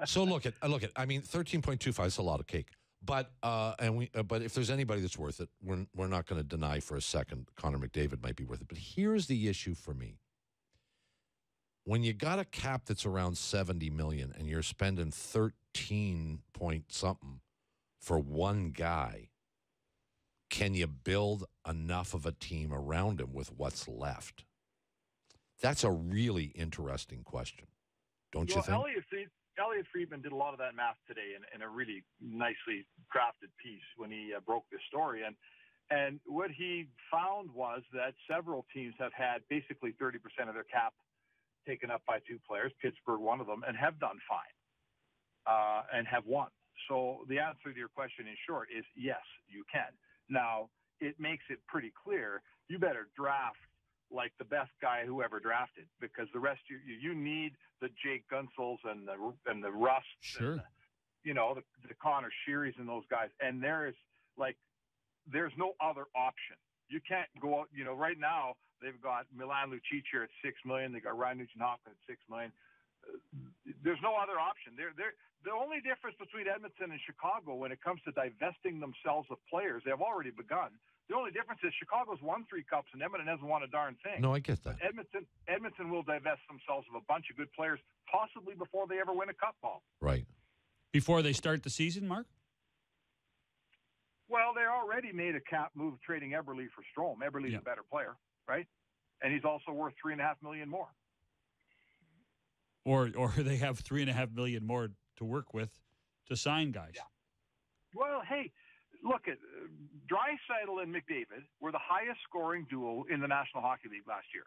So look at. I mean, 13.25 is a lot of cake. But but if there's anybody that's worth it, we're not going to deny for a second Connor McDavid might be worth it. But here's the issue for me: when you got a cap that's around $70 million and you're spending 13 point something for one guy, can you build enough of a team around him with what's left? That's a really interesting question, don't you think? Elliot Friedman did a lot of that math today in a really nicely crafted piece when he broke this story. And what he found was that several teams have had basically 30% of their cap taken up by two players, Pittsburgh one of them, and have done fine and have won. So the answer to your question in short is yes, you can. Now, it makes it pretty clear you better draft like the best guy who ever drafted, because the rest you need the Jake Gunsels and the Russ, sure, and the Connor Shearys and those guys. And there's no other option. You can't go out. Right now they've got Milan Lucic here at $6 million. They got Ryan Nugent-Hopkins at $6 million. There's no other option. The only difference between Edmonton and Chicago when it comes to divesting themselves of players, they have already begun. The only difference is Chicago's won 3 cups and Edmonton hasn't won a darn thing. No, I get that. But Edmonton will divest themselves of a bunch of good players, possibly before they ever win a cup ball. Right. Before they start the season, Mark? Well, they already made a cap move trading Eberle for Strome. Eberle's a better player, right? And he's also worth $3.5 million more. Or they have $3.5 million more to work with to sign guys. Yeah. Well, hey, look at Draisaitl and McDavid were the highest scoring duo in the National Hockey League last year,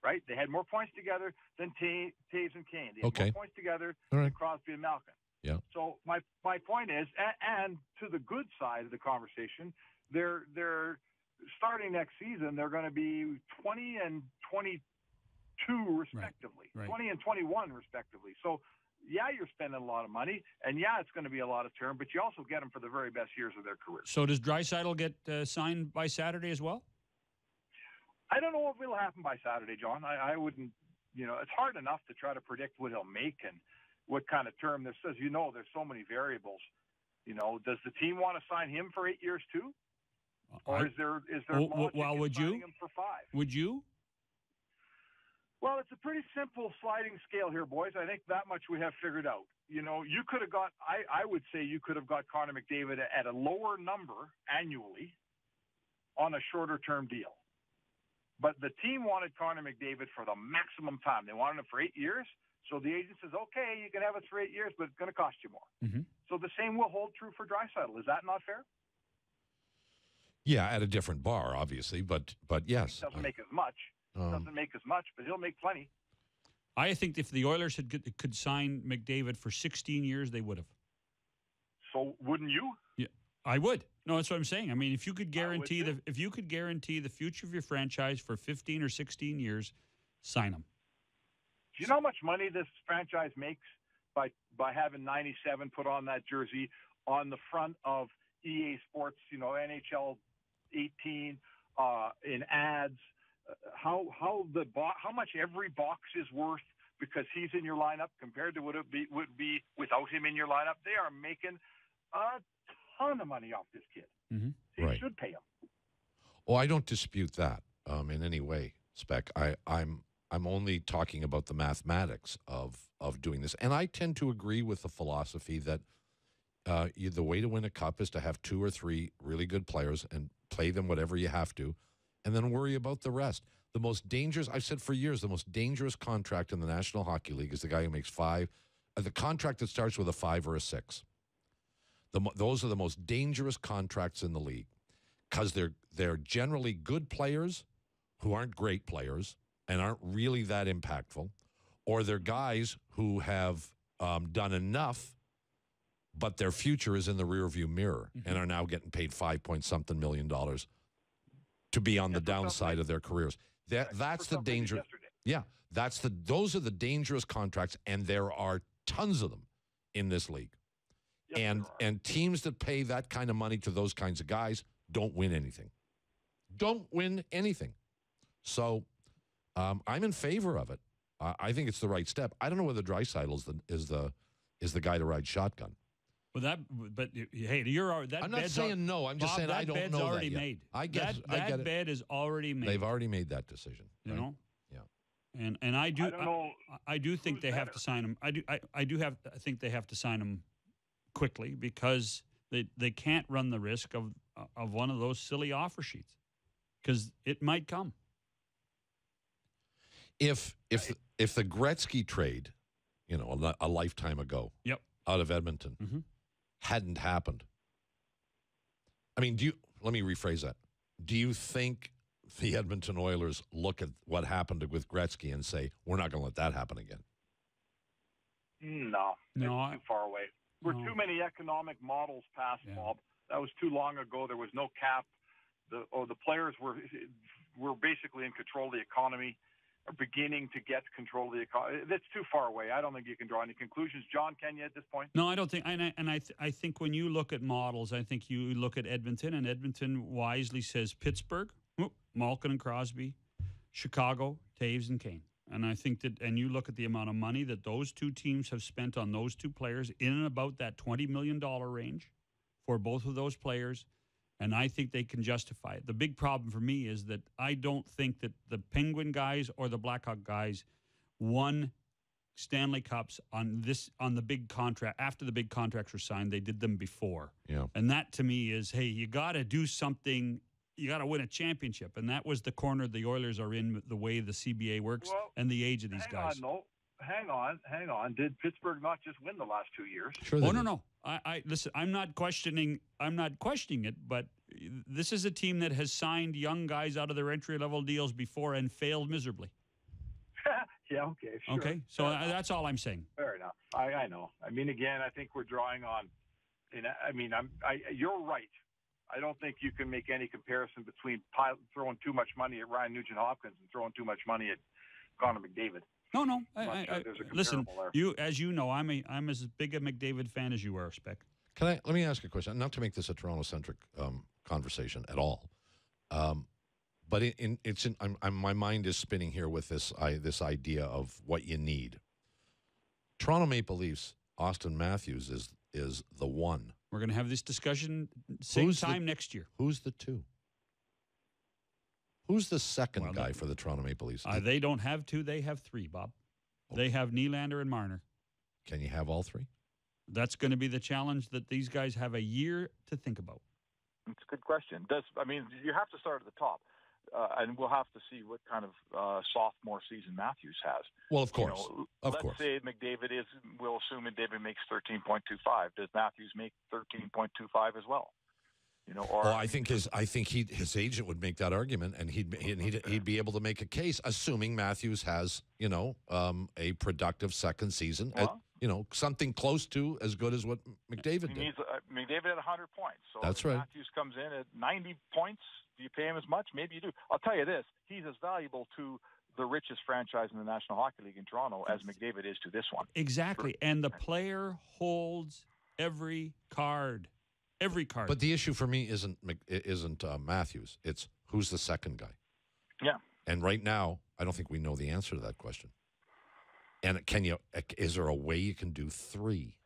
right? They had more points together than Taves and Kane. They had more points together than Crosby and Malkin. Yeah. So my point is, and to the good side of the conversation, they're starting next season. They're going to be 20 and 22 respectively, right. 20 and 21 respectively. So. Yeah, you're spending a lot of money, and yeah, it's going to be a lot of term, but you also get them for the very best years of their career. So does Draisaitl get signed by Saturday as well? I don't know what will happen by Saturday, John. I wouldn't, it's hard enough to try to predict what he'll make and what kind of term this is. There's so many variables. Does the team want to sign him for 8 years too? Or is there logic in signing him for 5? Would you? Well, it's a pretty simple sliding scale here, boys. I think that much we have figured out. You could have got, I would say you could have got Connor McDavid at a lower number annually on a shorter term deal. But the team wanted Connor McDavid for the maximum time. They wanted him for 8 years. So the agent says, okay, you can have it for 8 years, but it's going to cost you more. Mm-hmm. So the same will hold true for Draisaitl. Is that not fair? Yeah, at a different bar, obviously, but yes. It doesn't make as much. Doesn't make as much, but he'll make plenty. I think if the Oilers could sign McDavid for 16 years, they would have. So wouldn't you? Yeah, I would. No, that's what I'm saying. I mean, if you could guarantee the future of your franchise for 15 or 16 years, sign them. Do you know how much money this franchise makes by having 97 put on that jersey on the front of EA Sports, NHL 18 in ads? How much every box is worth because he's in your lineup compared to what it would be without him in your lineup? They are making a ton of money off this kid. Mm-hmm. So you should pay him. Oh, I don't dispute that in any way, Spec. I'm only talking about the mathematics of doing this, and I tend to agree with the philosophy that the way to win a cup is to have 2 or 3 really good players and play them whatever you have to. And then worry about the rest. The most dangerous, I've said for years, the most dangerous contract in the National Hockey League is the guy who makes 5. The contract that starts with a 5 or a 6. Those are the most dangerous contracts in the league because they're generally good players who aren't great players and aren't really that impactful, or they're guys who have done enough, but their future is in the rearview mirror and are now getting paid $5-point-something million to be on the downside of their careers. That's the danger. Yeah, those are the dangerous contracts, and there are tons of them in this league. Yes, and teams that pay that kind of money to those kinds of guys don't win anything. Don't win anything. So I'm in favor of it. I think it's the right step. I don't know whether Draisaitl is is the guy to ride shotgun. But hey, that I'm not saying no. I'm just saying I don't know already that yet. made. I get that it. bed is already made. They've already made that decision. You right? know. Yeah. And I do. I don't know I do think they have to sign him. I think they have to sign him quickly because they can't run the risk of one of those silly offer sheets because it might come. If the Gretzky trade, a lifetime ago, yep, out of Edmonton, hadn't happened. I mean, let me rephrase that. Do you think the Edmonton Oilers look at what happened with Gretzky and say, we're not going to let that happen again? No, it's too far away. We're too many economic models past, Bob. That was too long ago. There was no cap. The players were basically in control of the economy, are beginning to get control of the economy. That's too far away. I don't think you can draw any conclusions. John, can you at this point? No, I don't think. I think when you look at models, I think you look at Edmonton, and Edmonton wisely says Pittsburgh, Malkin and Crosby, Chicago, Taves and Kane. And I think that, and you look at the amount of money that those two teams have spent on those two players in and about that $20 million range for both of those players. And I think they can justify it. The big problem for me is that I don't think that the Penguin guys or the Blackhawk guys won Stanley Cups on the big contract. After the big contracts were signed, they did them before. Yeah. And that to me is, hey, you got to do something. You got to win a championship. And that was the corner the Oilers are in, the way the CBA works and the age of these guys. Hang on. Did Pittsburgh not just win the last 2 years? Sure. No. I listen. I'm not questioning it, but this is a team that has signed young guys out of their entry-level deals before and failed miserably. Yeah. Okay. Sure. Okay. So that's all I'm saying. Fair enough. I know. I mean, again, I think we're drawing on. You're right. I don't think you can make any comparison between throwing too much money at Ryan Nugent-Hopkins and throwing too much money at Connor McDavid. No. Listen, as you know, I'm as big a McDavid fan as you are, Spec. Let me ask you a question? Not to make this a Toronto-centric conversation at all, but my mind is spinning here with this idea of what you need. Toronto Maple Leafs, Austin Matthews is the one. We're going to have this discussion same time next year. Who's the two? Who's the second guy for the Toronto Maple Leafs? They don't have two. They have three, Bob. Okay. They have Nylander and Marner. Can you have all three? That's going to be the challenge that these guys have a year to think about. It's a good question. You have to start at the top, and we'll have to see what kind of sophomore season Matthews has. Well, of course. Let's say McDavid we'll assume McDavid makes 13.25. Does Matthews make 13.25 as well? I think his his agent would make that argument, and he'd be able to make a case, assuming Matthews has a productive second season, something close to as good as what McDavid did. Needs McDavid at 100 points. So that's right. Matthews comes in at 90 points. Do you pay him as much? Maybe you do. I'll tell you this: he's as valuable to the richest franchise in the National Hockey League in Toronto as McDavid is to this one. Exactly, and the player holds every card. Every card. But the issue for me isn't Matthews. It's who's the second guy. Yeah. And right now, I don't think we know the answer to that question. And is there a way you can do three?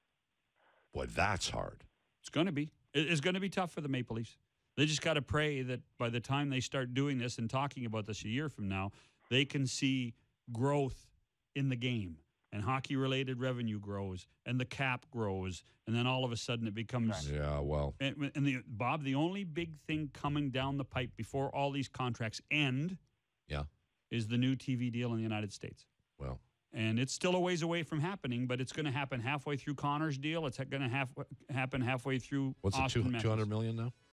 Boy, that's hard. It's going to be. It's going to be tough for the Maple Leafs. They just got to pray that by the time they start doing this and talking about this a year from now, they can see growth in the game. And hockey-related revenue grows, and the cap grows, and then all of a sudden it becomes... Yeah, well... And Bob, the only big thing coming down the pipe before all these contracts end is the new TV deal in the United States. Well... And it's still a ways away from happening, but it's going to happen halfway through Connor's deal. It's going to happen halfway through What's Austin it, $200 million now?